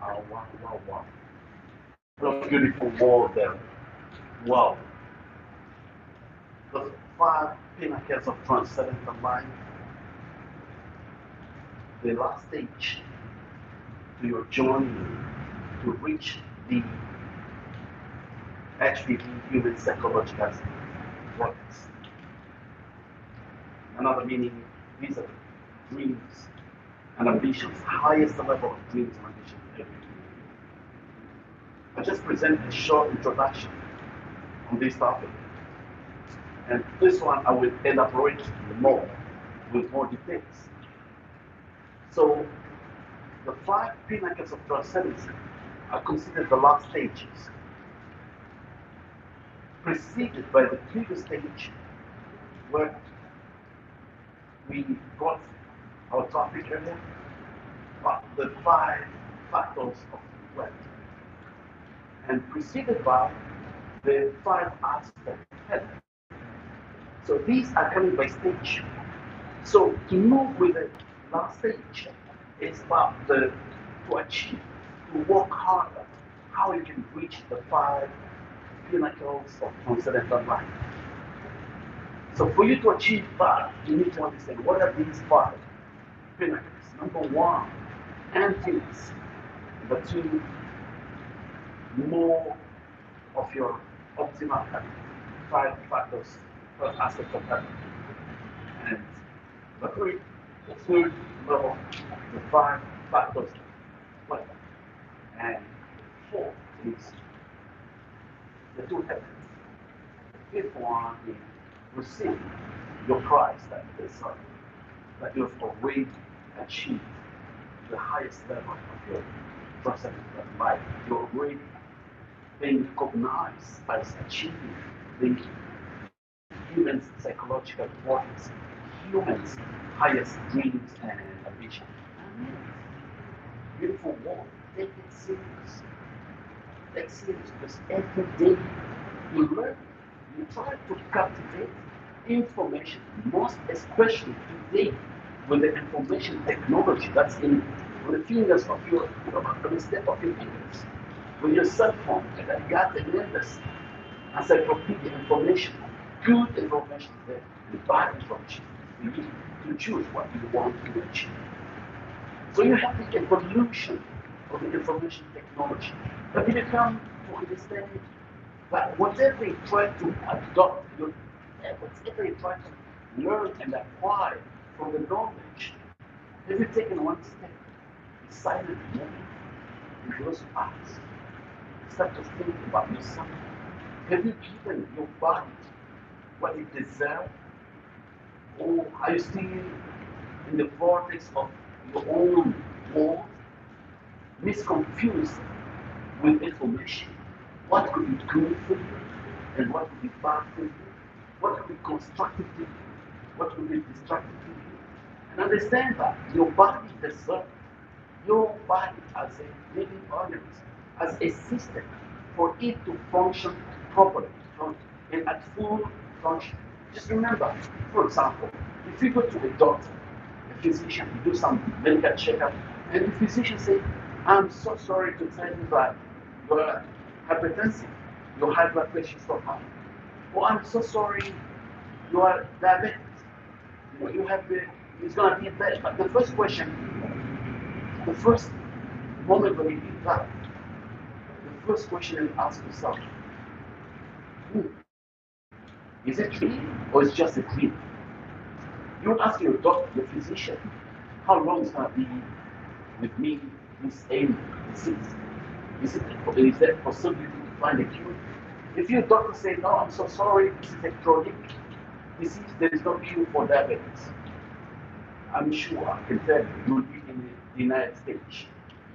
Wow, wow, wow. What a beautiful world there. Wow. The five pinnacles of transcendental life, the last stage to your journey to reach the HPV human psychological wellness. Another meaning, these are dreams and ambitions, highest level of dreams and ambitions ever. I just present a short introduction on this topic. And this one I will elaborate more with more details. So the five pinnacles of transcendency are considered the last stages, preceded by the previous stage where we got our topic earlier, but the five factors of wealth, and preceded by the five aspects of health. So these are coming by stage. So to move with the last stage is about to achieve, to work harder, how you can reach the five pinnacles of transcendental life. So for you to achieve that, you need to understand what are these five pinnacles. Number one, emptiness. Number two, more of your optimal health. Five factors, five aspects of health. And the third level, the five factors of wealth. And fourth is the two heavens. The fifth one is receive your prize that is that you have already achieved the highest level of your transcendental life. You're already being recognized as achieving the human's psychological wants, human's highest dreams and ambitions. Beautiful world. Take it serious. Take it serious because every day you learn, you try to cultivate information, most especially today with the information technology that's in the fingers of your, the step of your fingers, with your cell phone, and you got the endless encyclopedia information, good information there, and bad information. You need to choose what you want to achieve. So you have the evolution of the information technology. But you come to understand that whatever you try to adopt, whatever you try to learn and acquire from the knowledge, have you taken one step, a silent moment, and close your eyes? Start to think about yourself. Have you given your body what it deserves? Or are you still in the vortex of your own world, misconfused with information? What could be good for you and what could be bad for you? What could be constructive to you? What could be destructive to you? And understand that your body deserves, your body as a living organism, as a system, for it to function properly and at full function. Just remember, for example, if you go to a doctor, a physician, you do some medical checkup, and the physician says, I'm so sorry to tell you that you're hypertensive, your high blood pressure is so high. Oh, I'm so sorry, you are diabetic. You have it's gonna be bad. But the first question, the first moment when you do that, the first question you ask yourself, is it true or is it just a dream? You would ask your doctor, your physician, how long is gonna be with me this ailment, disease? Is there possibility to find a cure? If your doctor says, no, I'm so sorry, this is a chronic disease, there is no cure for diabetes, I'm sure I can tell you, you will be in the denied stage.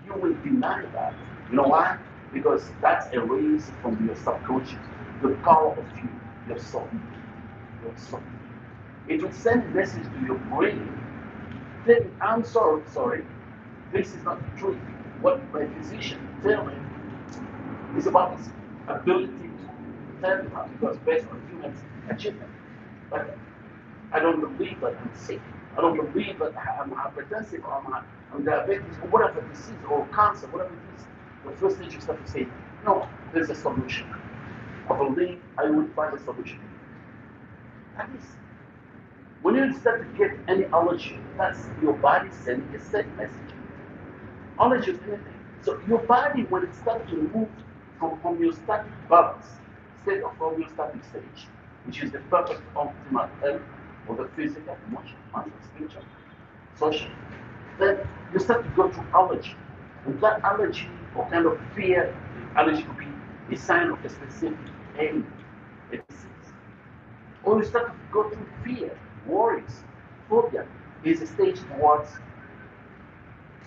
You will deny that. You know why? Because that's a raise from your subconscious, the power of you, your soul. Your soul. It will send a message to your brain saying, I'm sorry, this is not true. What my physician tell me is about his ability to tell you that because based on human achievement. But I don't believe that I'm sick. I don't believe that I'm hypertensive or I'm diabetes or whatever disease or cancer, whatever it is. The first thing you start to say, no, there's a solution. I believe I will find a solution. That is, when you start to get any allergy, that's your body sending a set message. Allergy is anything. So your body, when it starts to move from homeostatic balance, state of homeostatic stage, which is the perfect optimal health of the physical, emotional, mental, spiritual, social, then you start to go through allergy. And that allergy or kind of fear, allergy could be a sign of a specific ailment, a disease. Or you start to go through fear, worries, phobia is a stage towards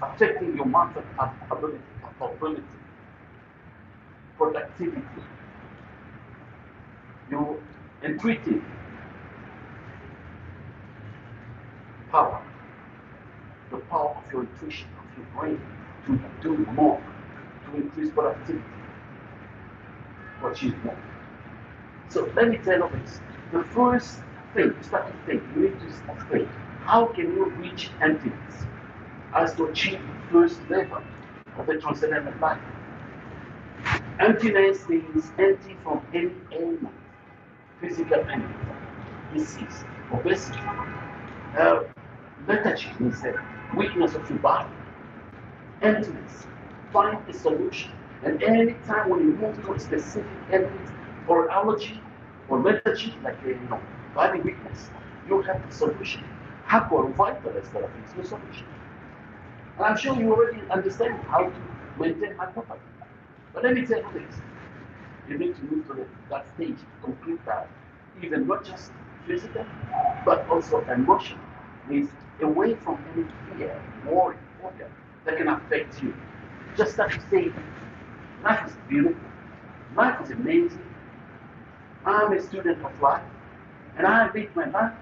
affecting your mental ability, capability, productivity, your intuitive power, the power of your intuition, of your brain to do more, to increase productivity, to achieve more. So let me tell you this. The first thing you start to think, you need to start to think, how can you reach emptiness as to achieve the first level of the transcendental life? Emptiness means empty from any ailment, physical ailment, disease, obesity. Lethargy means the weakness of your body. Emptiness. Find a solution. And any time when you move to a specific element or allergy or lethargy, like body weakness, you have the solution. Hyper vitalist therapy is the solution. And I'm sure you already understand how to maintain hypertrophy. But let me tell you this. You need to move to that stage to complete that. Even not just physical, but also emotional. Means away from any fear, worry, phobia that can affect you. Just have to say, life is beautiful. Life is amazing. I'm a student of life. And I live my life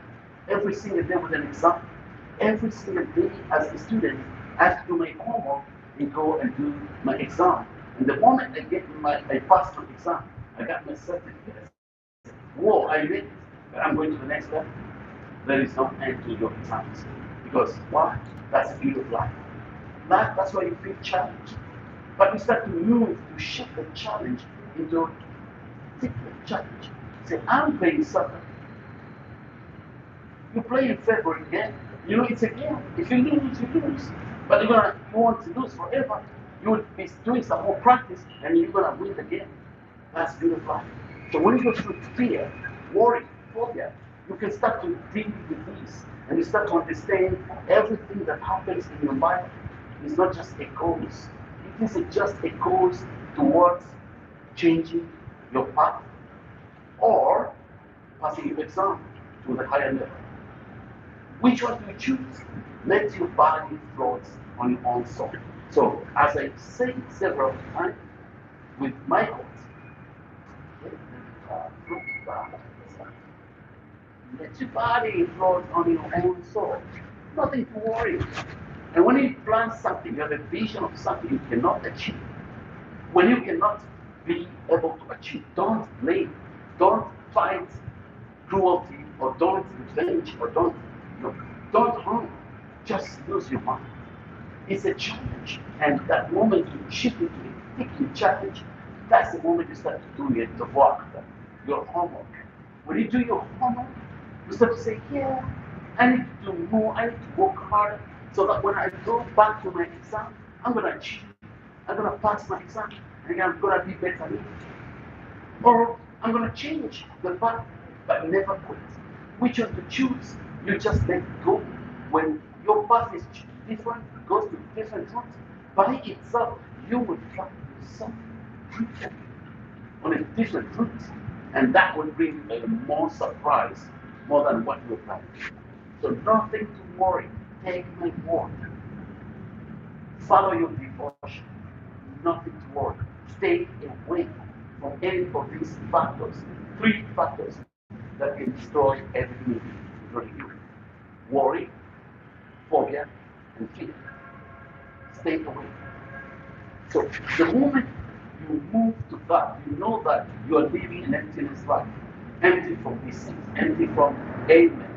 every single day with an exam. Every single day as a student, I have to do my homework and go and do my exam. And the moment I pass my exam, I got my certificate. I said, whoa, I did it. I'm going to the next level. There is no end to your exams. Because why? That's the beauty of life. Life, that's why you feel challenged. But you start to move to shift the challenge into a different challenge. Say, I'm playing soccer. You play in February again. You know it's a game. If you lose, you lose. But you want to lose forever. You will be doing some more practice and you're gonna win the game. That's beautiful. So when you go through fear, worry, phobia, you can start to deal with this and you start to understand everything that happens in your life is not just a cause. It is just a cause towards changing your path or passing your exam to the higher level. Which one do you choose? Let your body float on your own soul. So, as I said several times with my quotes, let your body float on your own soul. Nothing to worry. And when you plan something, you have a vision of something you cannot achieve. When you cannot be able to achieve, don't blame, don't fight cruelty, or don't revenge, or don't harm. Just lose your mind. It's a challenge, and that moment you shift into a thinking challenge, that's the moment you start to do the work, your homework. When you do your homework, you start to say, yeah, I need to do more, I need to work harder, so that when I go back to my exam, I'm gonna achieve, I'm gonna pass my exam, and I'm gonna be better than me. Or I'm gonna change the path, but never quit. Which one to choose? You just let go. When your path is different, goes to different routes, by itself, you will find yourself driven on a different route. And that will bring a more surprise, more than what you planned. So nothing to worry. Take my word. Follow your devotion. Nothing to worry. Stay away from any of these factors. Three factors that can destroy everything including you. Worry, phobia, and fear. Stay away. So the moment you move to that, you know that you are living an emptiness life. Empty from disease, empty from ailment,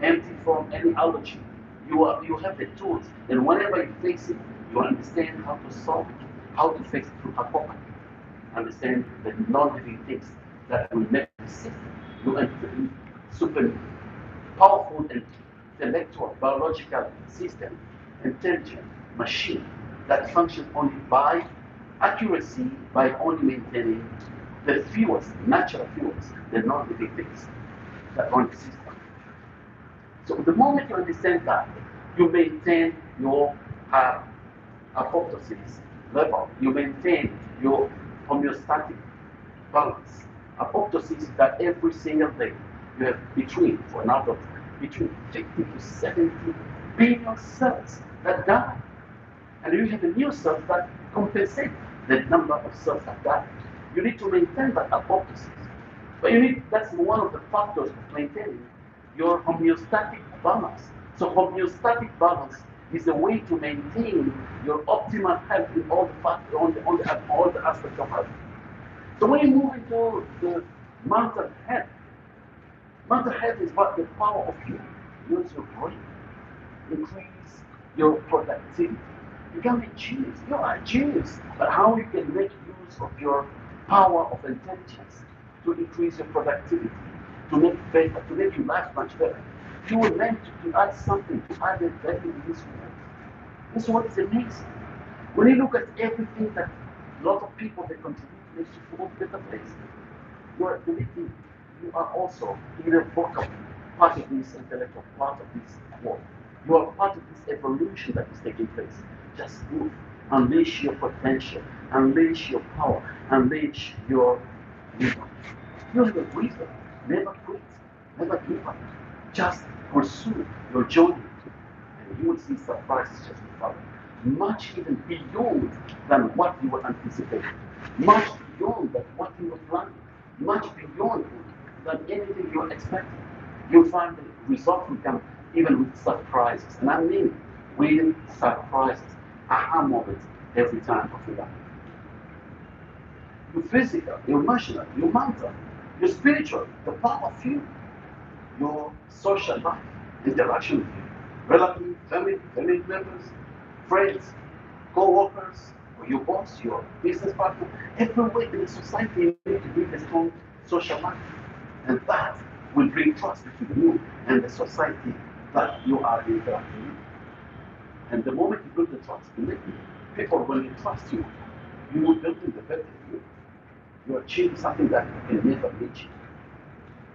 empty from any allergy, You have the tools, and whenever you face it, you understand how to solve it, how to face it through apopathy. Understand the non-living things that will make the system. You understand super powerful and intellectual biological system, intelligent machine that functions only by accuracy, by only maintaining the fuels, natural fuels, the non-living things that run the system. So the moment you understand that, you maintain your apoptosis level, you maintain your homeostatic balance. Apoptosis is that every single day you have between, for another, between 50 to 70 billion cells that die. And you have a new cells that compensate the number of cells that die. You need to maintain that apoptosis. But you need, that's one of the factors of maintaining your homeostatic balance. So homeostatic balance is a way to maintain your optimal health in all the factors, all the aspects of health. So when you move into the mental health is what the power of you use your brain, increase your productivity. You can be genius. You are a genius. But how you can make use of your power of intelligence to increase your productivity, to make better, to make your life much better. You were meant to add something, to add a value in this world. This world is amazing. When you look at everything that a lot of people they contribute to make this world a better place, you are believing you are also irrevocably part of this intellectual, part of this world. You are part of this evolution that is taking place. Just move, unleash your potential, unleash your power, unleash your wisdom. You have a wisdom. Never quit, never give up. Just pursue your journey, and you will see surprises just to follow. Much even beyond than what you were anticipating, much beyond than what you were planning, much beyond than anything you were expecting. You'll find the result will come even with surprises, and I mean with surprises, aha moments every time of your life. Your physical, your emotional, your mental, your spiritual, the part of you, your social life, interaction with you, relatives, family members, friends, co-workers, or your boss, your business partner, everywhere in the society you need to build a strong social life. And that will bring trust between you and the society that you are interacting with. And the moment you build the trust, believe me, people will trust you. You will build in the better you. You achieve something that you can never reach.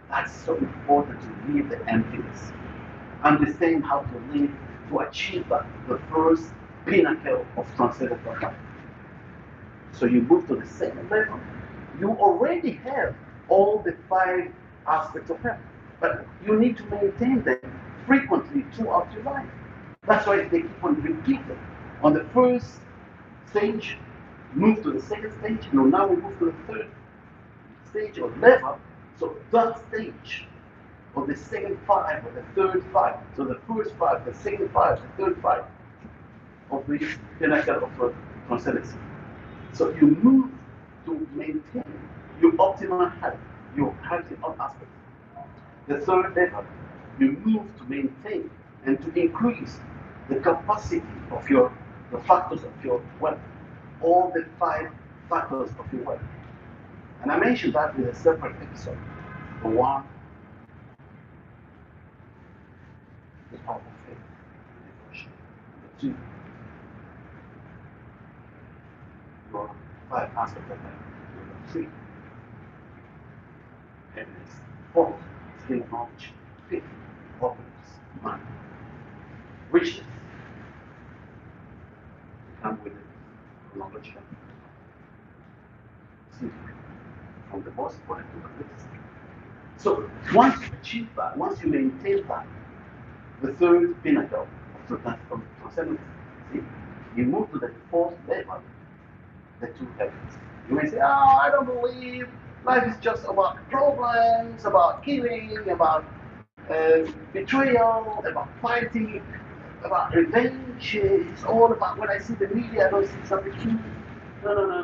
That's so important to leave the emptiness. Understand how to live to achieve that, the first pinnacle of transcendental life. So you move to the second level. You already have all the five aspects of health, but you need to maintain them frequently throughout your life. That's why they keep on repeating. On the first stage, move to the second stage, and now we move to the third stage or level. So that stage, or the second five, or the third five. So the first five, the second five, the third five of the pinnacle of transcendency. So you move to maintain your optimal health, your health in all aspects. The third level, you move to maintain and to increase the capacity of the factors of your wealth, all the five factors of your wealth. And I mentioned that in a separate episode. The one, the power of faith, devotion. The two, your five aspects of life. The three, happiness. Fourth, skill knowledge. Fifth, openness, mind. Richness come with it. Knowledge simply from the most important to the least. So once you achieve that, once you maintain that, the third pinnacle of transcendence, you move to the fourth level, the two heavens. You may say, oh, I don't believe life is just about problems, about killing, about betrayal, about fighting, about revenge. It's all about when I see the media, I don't see something true. No.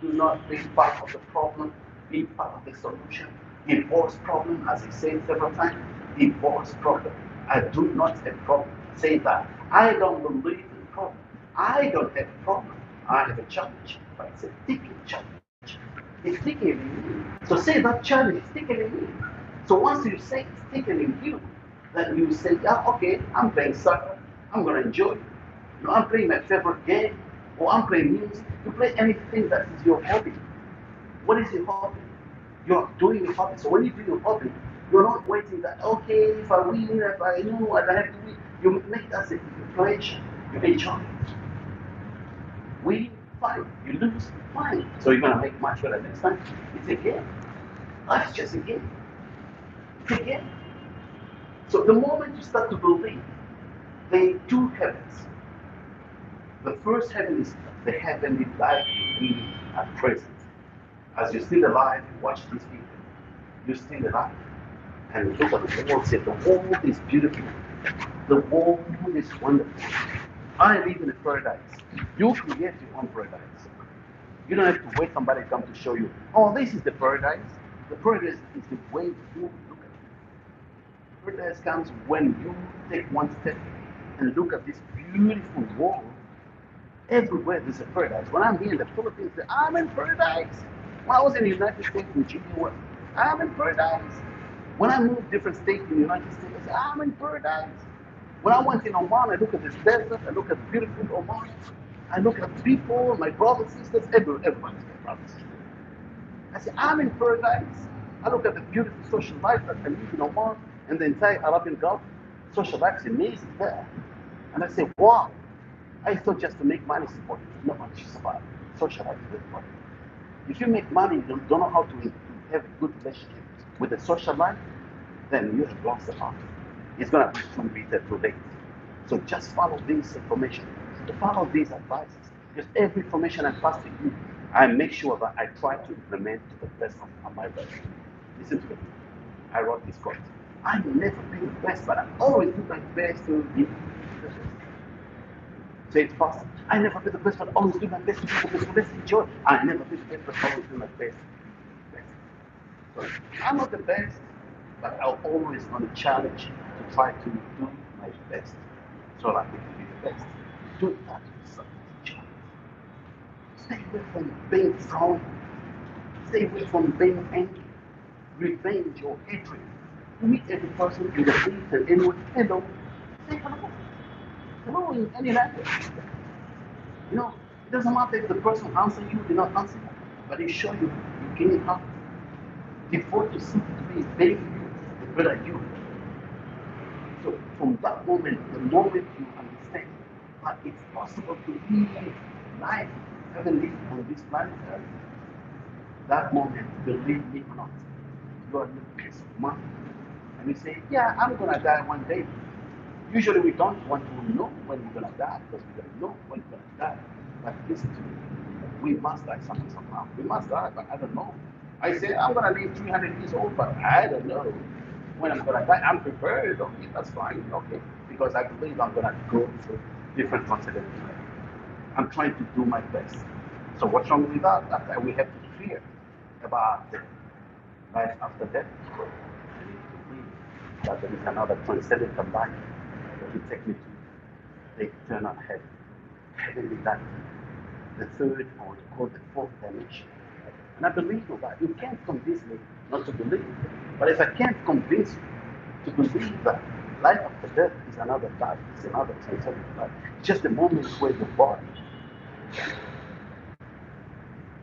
Do not be part of the problem, be part of the solution. Divorce problem, as I said several times, divorce problem. I do not have problem. Say that I don't believe in problem. I don't have a problem. I have a challenge, but it's a thinking challenge. It's thinking in you. So say that challenge is thinking in you. So once you say it's thinking in you, then you say, yeah, okay, I'm playing soccer. I'm gonna enjoy it. You know, I'm playing my favorite game, or I'm playing music. You play anything that is your hobby. What is your hobby? You're doing your hobby. So when you do your hobby, you're not waiting that, okay, if I win, if I know what I have to win. You make that a pleasure. You enjoy it. Win, fine. You lose, fine. So you're gonna make much better next time. It's a game. Life is just a game. It's a game. So the moment you start to believe, there are two heavens. The first heaven is the heavenly life we are present. As you're still alive, you watch these people. You're still alive. And look at the world, say the world is beautiful. The world is wonderful. I live in a paradise. You create your own paradise. You don't have to wait somebody to come to show you, oh, this is the paradise. The paradise is the way you look at it. Paradise comes when you take one step and look at this beautiful world. Everywhere there's a paradise. When I'm here in the Philippines, I'm in paradise. When I was in the United States, in Virginia, I'm in paradise. When I moved different states in the United States, I said, I'm in paradise. When I went in Oman, I look at this desert, I look at beautiful Oman, I look at people, my brothers, sisters, everybody's my brothers. I say, I'm in paradise. I look at the beautiful social life that I live in Oman and the entire Arabian Gulf. Social life is amazing there. And I say, wow. I thought just to make money is important. No, it's about social life is important. If you make money, you don't know how to have a good relationship with the social life, then you have lost the art. It's going to be too bitter, too late. So just follow this information. Follow these advices. Because every information I pass to you, I make sure that I try to implement to the best of my ability. Listen to me. I wrote this quote. I never be the best, but I always do my best to be the best. So it's fast. I never be the best, but always do my best to be the best. So let's enjoy. I never be the best, but always do my best. So I'm not the best, but I'm always on a challenge to try to do my best so that we can be the best. Do that with something. Stay away from being strong. Stay away from being angry, revenge, or hatred. You meet every person in the street and anyone, hello, say hello. Hello in any language. You know, it doesn't matter if the person answers you, did not answer you, but he show you gain up. Devote yourself to be better you, the better you. So from that moment, the moment you understand that it's possible to live life, even live on this planet Earth, that moment, believe me or not, you are in a peace of mind. And you say, yeah, I'm gonna die one day. Usually we don't want to know when we're gonna die because we don't know when we're gonna die. But listen to me, we must die somehow. We must die, but I don't know. I say I'm gonna live 300 years old, but I don't know when I'm gonna die. I'm prepared, okay, that's fine, okay, because I believe I'm gonna go through different continents. I'm trying to do my best. So what's wrong with that? That we have to fear about the life after death. I need to believe that there is another transcendental life that will take me to the eternal heaven. Heavenly life. The third, or called the fourth dimension. And I believe in that. You can't convince me not to believe. But if I can't convince you to believe that life after death is another life, it's another transcendental life, it's just a moment where the body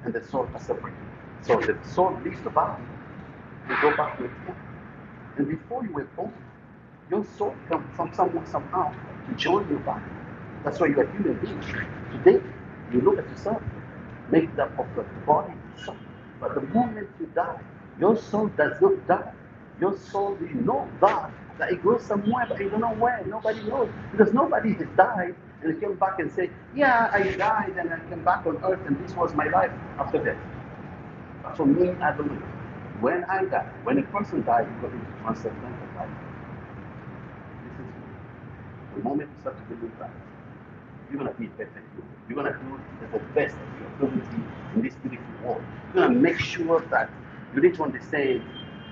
and the soul are separated. So the soul leaves the body and go back to its temple. And before you were born, your soul comes from someone somehow to join your body. That's why you are human beings. Today, you look at yourself, make up of the body and soul. But the moment you die, your soul does not die. Your soul, you know that it goes somewhere, but you don't know where. Nobody knows. Because nobody has died and came back and said, yeah, I died and I came back on earth and this was my life after death. But for me, I believe when I die, when a person dies, you go into transcendental life. Listen to me. The moment you start to believe that, you're going to be better. You're going to do the best of your ability in this beautiful world. You're going to make sure that you need to understand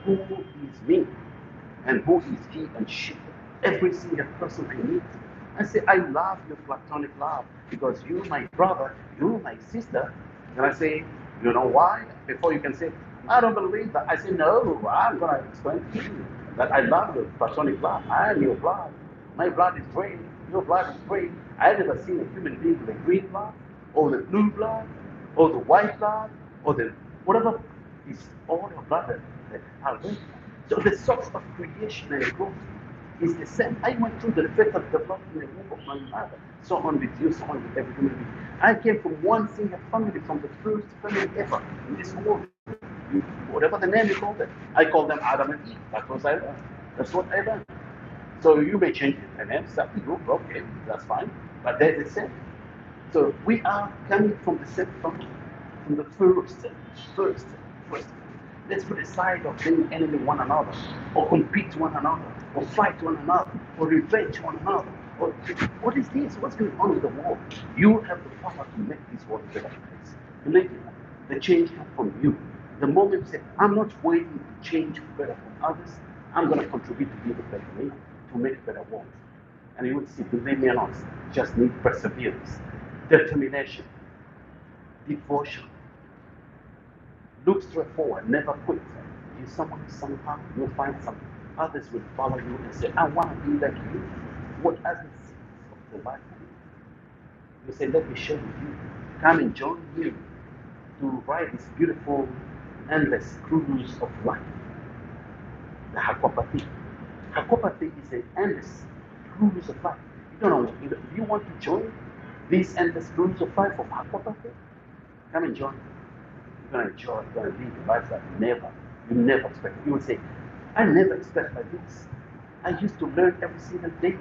who is me and who is he and she. Every single person I meet, I say, I love your platonic love because you, my brother, you, my sister. And I say, you know why? Before you can say, I don't believe that. I say, no, I'm going to explain to you that I love your platonic love. I am your blood. My blood is green. Your blood is green. I've never seen a human being with a green blood, or the blue blood, or the white blood, or the whatever is all your blood that are green. So the source of creation and growth is the same. I went through the effect of development in the womb of my mother. So on with you, so on with every human being. I came from one single family, from the first family ever in this world. Whatever the name you call them, I call them Adam and Eve. That was I learned. That's what I learned. So you may change the name, something good, okay, that's fine. But they're the same. So we are coming from the same family, from the first, first. Let's put aside of being enemy one another, or compete one another, or fight one another, or revenge one another. Or what is this? What's going on with the world? You have the power to make this world a better place. Believe me, the change comes from you. The moment you say, I'm not waiting to change for better from others, I'm going to contribute to be the better me, to make a better world. And you will see, believe me or not, just need perseverance, determination, devotion. Look straight forward, never quit. You somehow you'll find something. Others will follow you and say, I want to be like you. What are the seeds of the life? You say, let me share with you. Come and join me to ride this beautiful, endless cruise of life. The Hakopati. Hakopati is an endless cruise of life. You don't know, do you want to join this endless cruise of life of Hakopati? Come and join. You're gonna enjoy, you're gonna live a life that you never expect. You would say, I never expect like this. I used to learn every single day.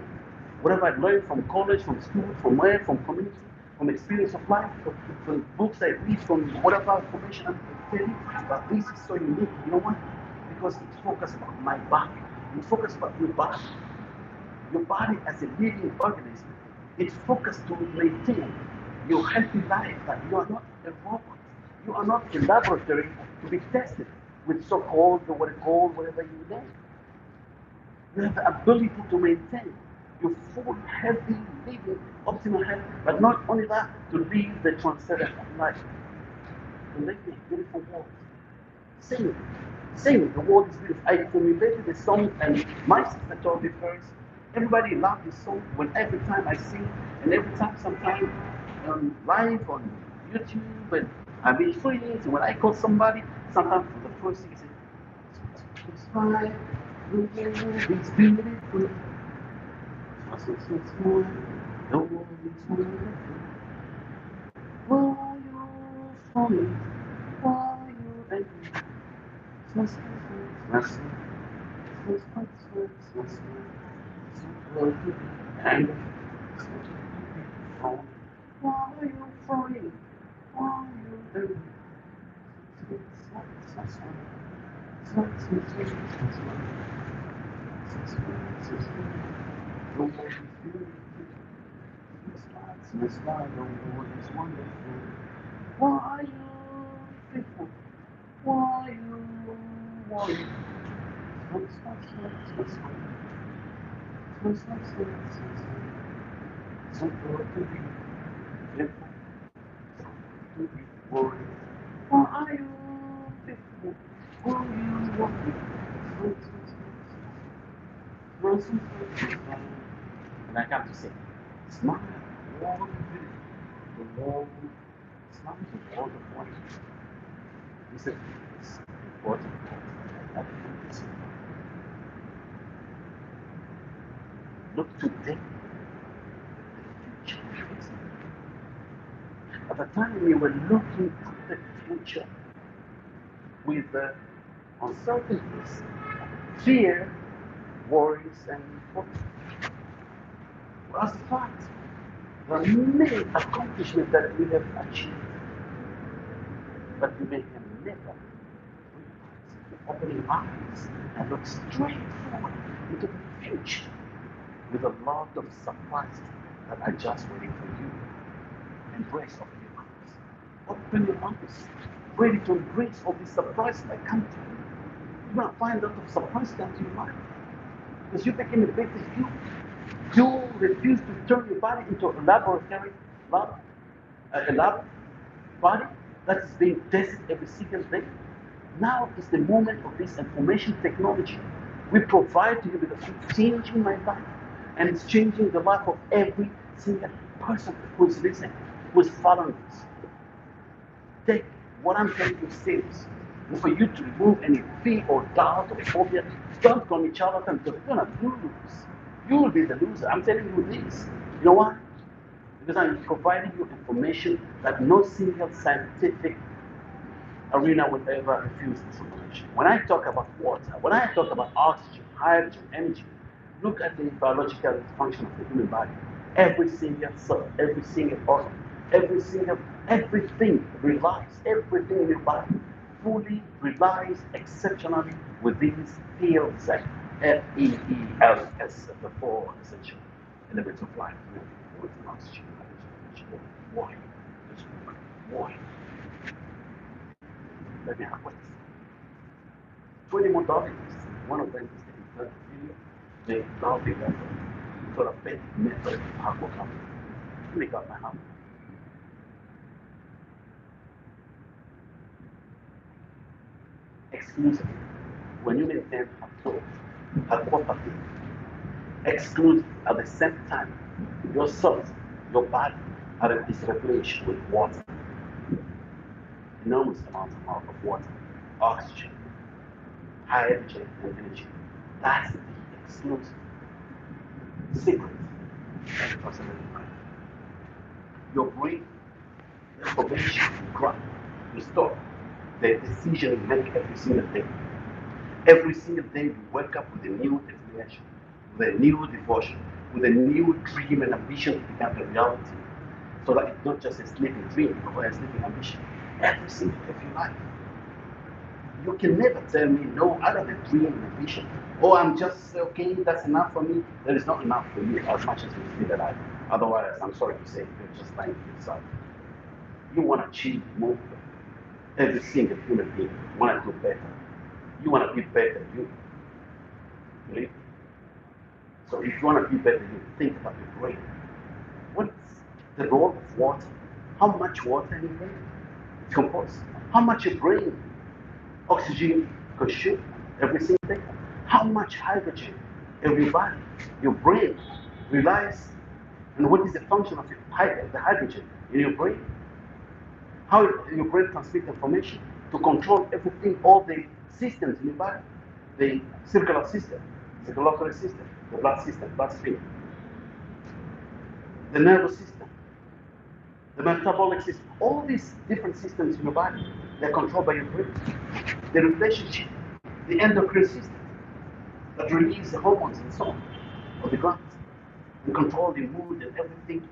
Whatever I learned from college, from school, from where, from community, from experience of life, from books I read, from whatever information I'm getting. But this is so unique. You know why? Because it focuses on my body. It focuses on your body. Your body as a living organism. It's focused to maintain your healthy life, that you are not a robot. You are not a laboratory to be tested with so-called or what called whatever you name. You have the ability to maintain your full, healthy, living, optimal health, but not only that, to live the transcendent life, to live a beautiful world. Sing, sing, the world is beautiful. I formulated the song, and my sister told me first. Everybody loved this song when every time I sing, and every time sometime live on YouTube, and I meet friends, and when I call somebody, sometimes for the first thing, it's fine, the world is beautiful, so small, the world is wonderful. Why you for me? Why you angry? And why are you crying? Why are you angry? The world is beautiful. The world is wonderful. Why are you people? Why are you worried? So good to be beautiful. To be worried. Why are you beautiful? Why are you worried? And I come to say, smile, world is beautiful. The world, smile is a world of wonder. This is important. I think it's look today, the future is. At the time we were looking at the future with uncertainties, fear, worries, and what was the fact. There are many accomplishments that we have achieved, but we may have never realized. Opening eyes and look straight forward into the future with a lot of surprises that are just waiting for you. Embrace of your eyes. Open your eyes. Ready to embrace all these surprises that come to you. You're going to find a lot of surprises come to your life. Because you became a better you. You refuse to turn your body into a laboratory lab, a lab body that is being tested every single day. Now is the moment of this information technology. We provide to you because it's changing my life and it's changing the life of every single person who is listening, who is following this. Take what I'm telling you serious. And for you to remove any fear or doubt or phobia, don't call me charlatan because you're gonna lose. You will be the loser. I'm telling you this. You know why? Because I'm providing you information that no single scientific arena will ever refuse this information. When I talk about water, when I talk about oxygen, hydrogen, energy, look at the biological function of the human body. Every single cell, every single organ, everything relies, everything in your body fully relies exceptionally with these fields like FEELS, the four essential elements of life: water, oxygen, hydrogen, water. Why? Let me have what? 20 modalities. One of them is the interview, the Darby method, therapeutic method of aquaculture. Let me got my hand. Exclusively. When you maintain a thought, aquapathy, exclusive at the same time, your cells, your body is replenished with water, enormous amounts of water, oxygen, hydrogen, and energy. That's the exclusive secret of possibility. Your brain, the information you grab, you store, the decision you make every single day. Every single day you wake up with a new information, with a new devotion, with a new dream and ambition to become a reality. So that it's not just a sleeping dream or a sleeping ambition. Every single day of your life. You can never tell me, no, I don't have a dream and ambition. Oh, I'm just, okay, that's enough for me. That is not enough for you as much as you feel alive. Otherwise, I'm sorry to say, you're just lying to yourself. You want to achieve more. Every single human being want to do better. You want to be better, you believe? So if you want to be better, you think about your brain. What's the role of water? How much water in your brain is composed? How much your brain oxygen consumes every single day? How much hydrogen every body, your brain relies? And what is the function of the hydrogen in your brain? How your brain transmits information to control everything, all the systems in your body, the circulatory system, the blood system, bloodstream, the nervous system, the metabolic system, all these different systems in your body, they're controlled by your brain. The relationship, the endocrine system that releases the hormones and so on, of the glands, and control the mood and everything.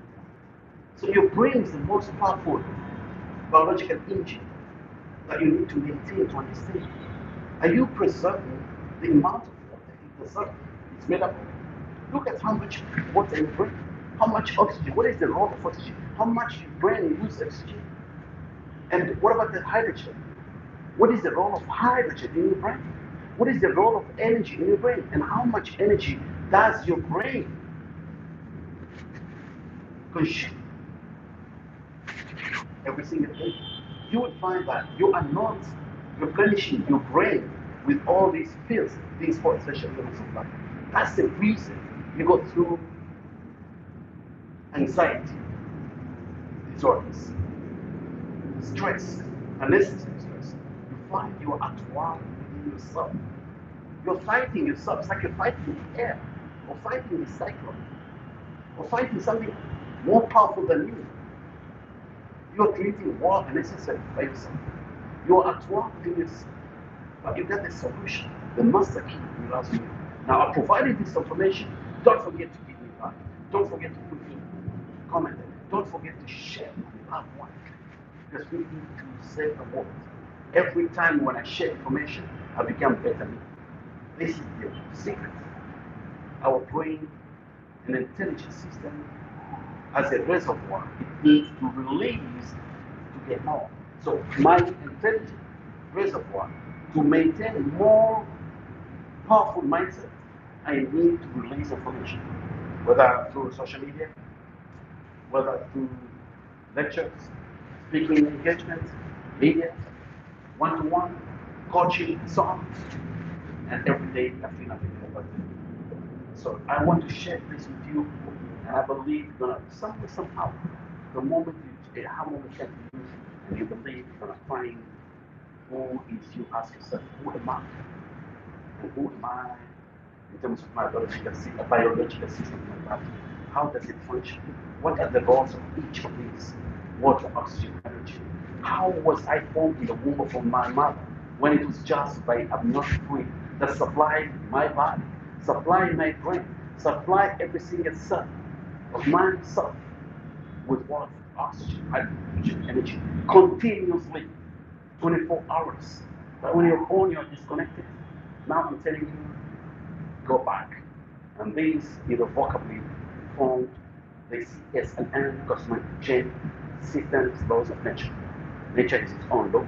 So your brain is the most powerful biological engine that you need to maintain to understand. Are you preserving the amount of water in the cell it's made up of? Look at how much water you brain, how much oxygen, what is the role of oxygen, how much your brain uses oxygen. And what about the hydrogen? What is the role of hydrogen in your brain? What is the role of energy in your brain? And how much energy does your brain consume every single day? You will find that you are not replenishing your brain with all these pills, these four essential elements of life. That's the reason you go through anxiety disorders, stress, unnecessary stress. You find you are at war within yourself. You're fighting yourself. It's like you're fighting the air, or fighting the cyclone, or fighting something more powerful than you. You're creating war unnecessary by yourself. You're at war within yourself. But you get the solution. The master key will ask you. Now, I provided this information. Don't forget to give me back. Don't forget to put in comment. Don't forget to share with your loved one. Because we need to save the world. Every time when I share information, I become better me. This is the secret. Our brain, an intelligence system, as a reservoir, it needs to release to get more. So my intelligence reservoir, to maintain more powerful mindset, I need to release information. whether through social media, whether through lectures, speaking engagements, media, one-to-one, coaching, and so on. And every day I feel like about it. So I want to share this with you, and I believe you're gonna somehow, the moment you how moment can you and you believe you're gonna find who is you ask yourself, who am I? And who am I in terms of my biological system of my body? How does it function? What are the roles of each of these? Water, oxygen, energy. How was I formed in the womb of my mother when it was just by amniotic fluid that supplied my body, supplied my brain, supplied every single cell of myself with water, oxygen, hydrogen, energy continuously, 24 hours. But when you're on, you're disconnected. Now I'm telling you, go back. And these irrevocably formed the CSNN cosmic chain systems, laws of nature. Nature is its own law.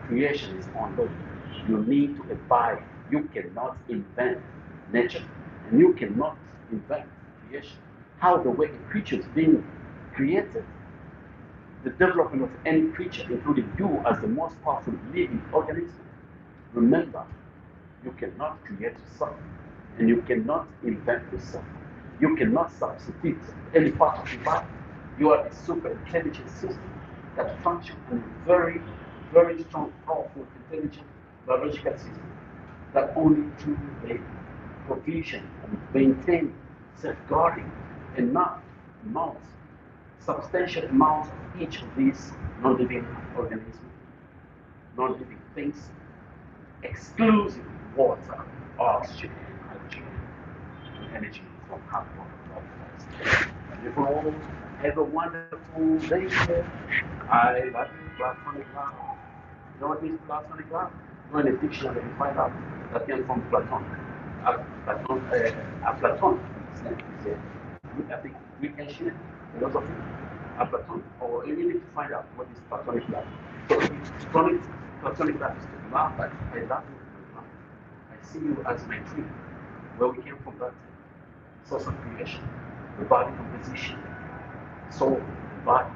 Creation is its own law. You need to abide. You cannot invent nature, and you cannot invent creation. How the way a creature is being created, the development of any creature, including you as the most powerful living organism. Remember, you cannot create yourself, and you cannot invent yourself. You cannot substitute any part of your body. You are a super intelligent system that functions in a very, very strong, powerful, intelligent biological system that only through the provision and maintaining, safeguarding enough amounts, substantial amounts of each of these non-living organisms, non-living things, exclusive water, oxygen, hydrogen, and energy from hot water forest. And you all have a wonderful day. I love you, platonic love. You know what means platonic love? Go in the dictionary and find out that came from Platon. Platon is I think Greek ancient philosophy. Platon, or you need to find out what is platonic love. So platonic love is to love, but I love you. I see you as my tree, where we came from that source of creation, the body composition, soul, the body,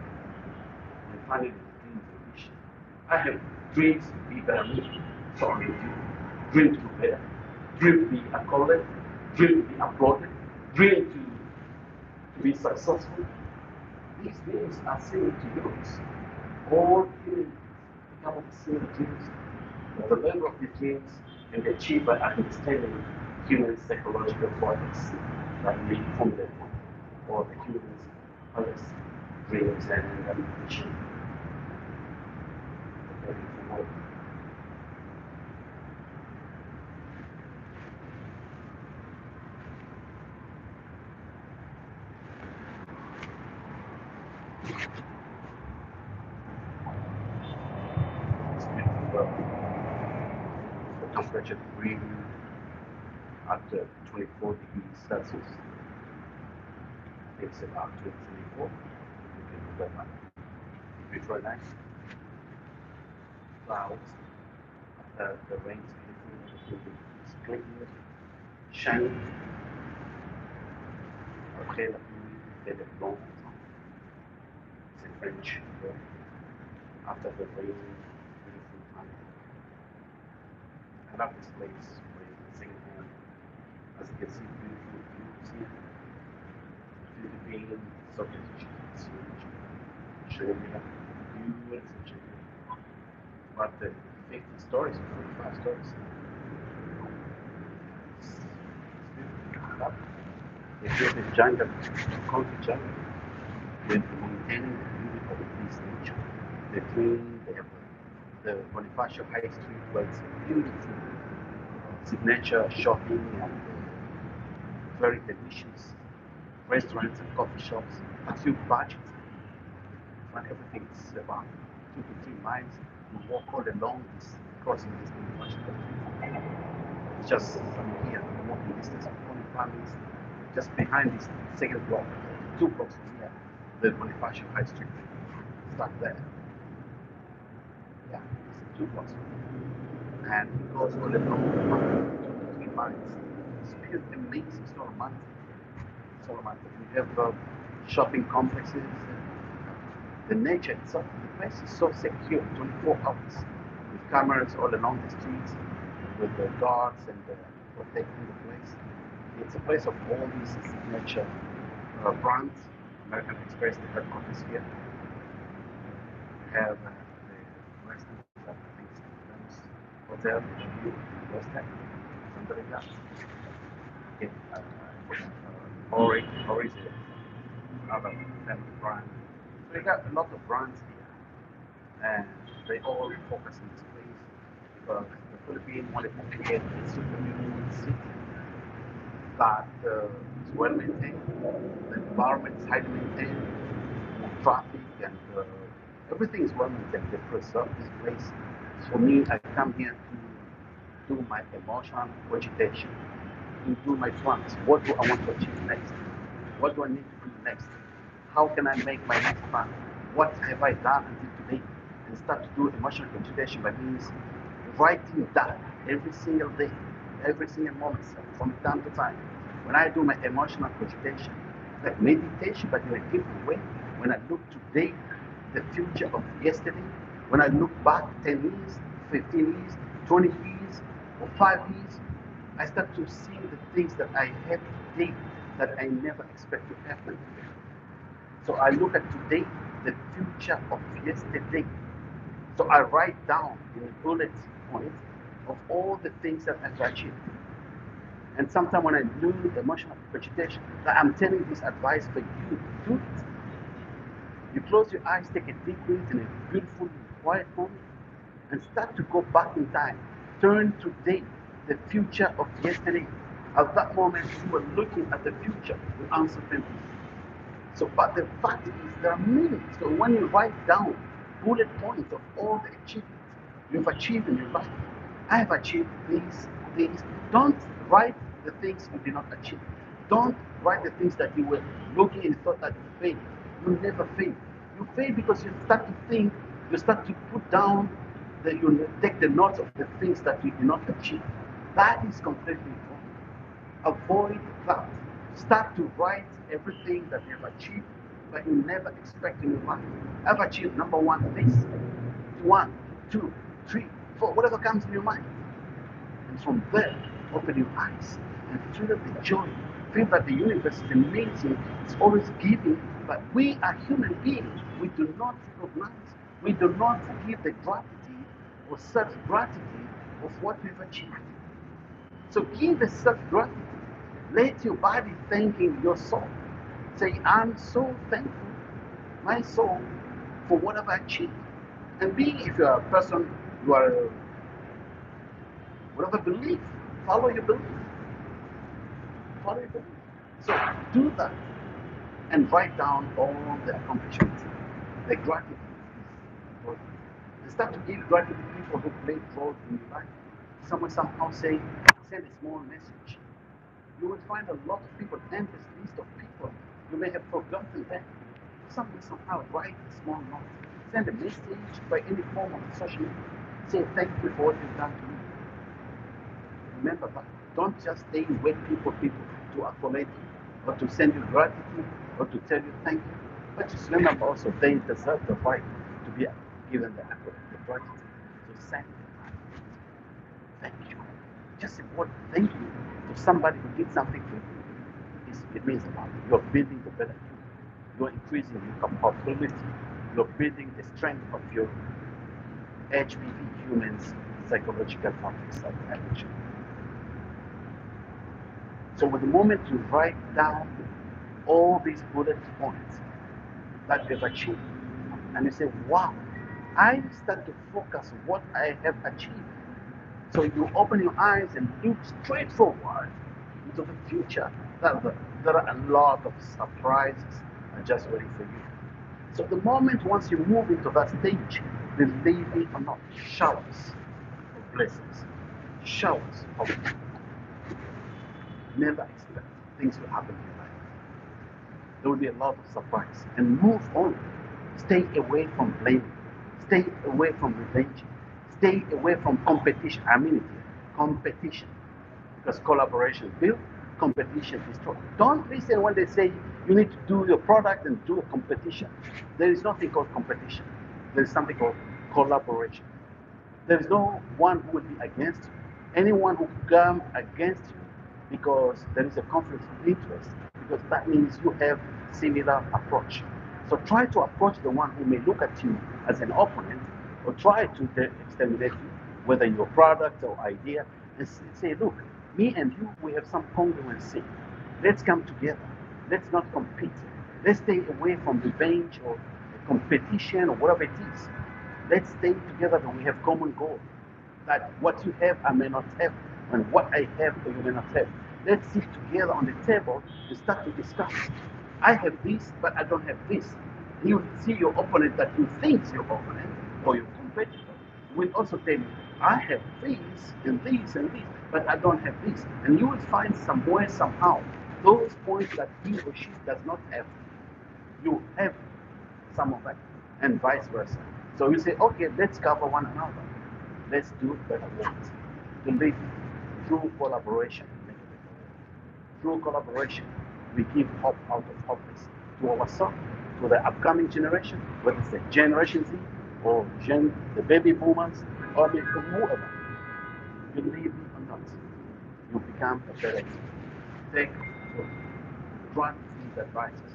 and finally the dream formation. I have dreams to be better me, so I do. Dream to do better, dream to be accorded, dream to be applauded, dream to be successful. These dreams are similar to yours. All human become of similar dreams. But the level of these dreams can be achieved by understanding human psychological bodies that we formulate from, or the human's hopes, dreams, and ambition. It's beautiful. The temperature breathing at 24 degrees Celsius. It's about 24. You can do that one. It's very nice. Clouds. The rain is beautiful. It's clean, shiny. Après la pluie, fait le blanc. C'est French. After the rain, beautiful time. I love this place where you can sing at home. As you can see, beautiful views here. Philippines, Soviet Union, Australia, beautiful China. But the 50 stories, 45 stories. It's beautiful. They built a jungle, concrete jungle, with maintaining the beauty of this nature. The green, the Bonifacio High Street was beautiful signature shopping and very delicious restaurants and coffee shops at your budget. When everything is about 2 to 3 miles, you walk all along this crossing this Bonifacio Street. It's just from here, walking distance of 25 minutes, just behind this second block, 2 blocks from here, the Bonifacio High Street. Start there. Yeah, it's 2 blocks from here. And it goes all along 2 to 3 miles. It's amazing, it's not romantic. It's all romantic. We have shopping complexes. The nature itself, the place is so secure 24 hours with cameras all along the streets, with the guards and protecting the place. It's a place of all these signature brands. American Express, the headquarters here, have the Western famous hotel, West End, something like that. Okay, Ori is another famous brand. So you got a lot of brands here, and they all focus in this place because the Philippines wanted to create a super new city that is well maintained, the environment is highly maintained, traffic and everything is well maintained. They preserve this place. For me, I come here to do my emotional cogitation, to do my plans. What do I want to achieve next? What do I need to do next? How can I make my next plan? What have I done until today? And start to do emotional cogitation by means writing down every single day, every single moment, from time to time. When I do my emotional cogitation, like meditation, but in a different way. When I look today, the future of yesterday, when I look back 10 years, 15 years, 20 years, or 5 years, I start to see the things that I have today that I never expect to happen. So I look at today, the future of yesterday. So I write down in a bullet point of all the things that I've achieved. And sometimes when I do emotional cogitation, I'm telling this advice for you, do it. You close your eyes, take a deep breath in a beautiful, quiet moment, and start to go back in time. Turn today, the future of yesterday. At that moment, you were looking at the future with uncertainty. So, but the fact is, there are many. So when you write down bullet points of all the achievements you've achieved in your life, I have achieved these. Don't write the things you did not achieve. Don't write the things that you were looking and thought that you failed. You never fail. You fail because you start to think, you start to put down, you take the notes of the things that you did not achieve. That is completely wrong. Avoid that. Start to write everything that you have achieved, but you never expect in your life. I've achieved number one, this. 1, 2, 3, 4, whatever comes in your mind. And from there, open your eyes and feel the joy. Feel that the universe is amazing. It's always giving, but we are human beings. We do not recognize. We do not give the gratitude or self-gratitude of what we've achieved. So give a self-gratitude. Let your body thanking your soul. Say, I'm so thankful, my soul, for what I've achieved. And be, if you are a person, you are whatever belief, follow your belief. Follow your belief. So do that and write down all the accomplishments. The gratitude is important. And start to give gratitude to people who played roles in your life. Someone somehow say, send a small message. You will find a lot of people, endless list of people. You may have forgotten them. Someone somehow write a small note. Send a message by any form of social media. Say thank you for what you've done to me. Remember that. Don't just stay and wait people to accolade you, or to send you gratitude, or to tell you thank you. But just remember also they deserve the right to be given the gratitude. So send thank you. Just a word thank you to somebody who did something for you. It means a lot. You're building the better you. You're increasing your capability. You're building the strength of your HPV humans psychological factors like I mentioned. So with the moment you write down all these bullet points that you've achieved, and you say, wow, I start to focus on what I have achieved. So you open your eyes and look straight forward into the future. There are a lot of surprises just waiting for you. So the moment once you move into that stage, believe it or not, showers of blessings, showers of never expect things to happen in your life. There will be a lot of surprise. And move on. Stay away from blaming. Stay away from revenge. Stay away from competition. I mean it here. Competition. Because collaboration builds, competition destroys. Don't listen when they say you need to do your product and do a competition. There is nothing called competition. There is something called collaboration. There is no one who will be against you. Anyone who come against you because there is a conflict of interest, because that means you have similar approach. So try to approach the one who may look at you as an opponent or try to exterminate you, whether your product or idea, and say, look, me and you, we have some congruency. Let's come together. Let's not compete. Let's stay away from revenge or competition or whatever it is. Let's stay together when we have common goal. That what you have, I may not have, and what I have, you may not have. Let's sit together on the table and start to discuss. I have this, but I don't have this. You see your opponent that you think is your opponent or your competitor will also tell you, I have this and this and this, but I don't have this. And you will find somewhere, somehow, those points that he or she does not have, you have some of that, and vice versa. So you say, okay, let's cover one another. Let's do better works. To live through collaboration. Through collaboration, we give hope out of hopeless to ourselves, to the upcoming generation, whether it's the Generation Z or the baby boomers, or whoever. Believe me or not, you become a better. Take, try these advices.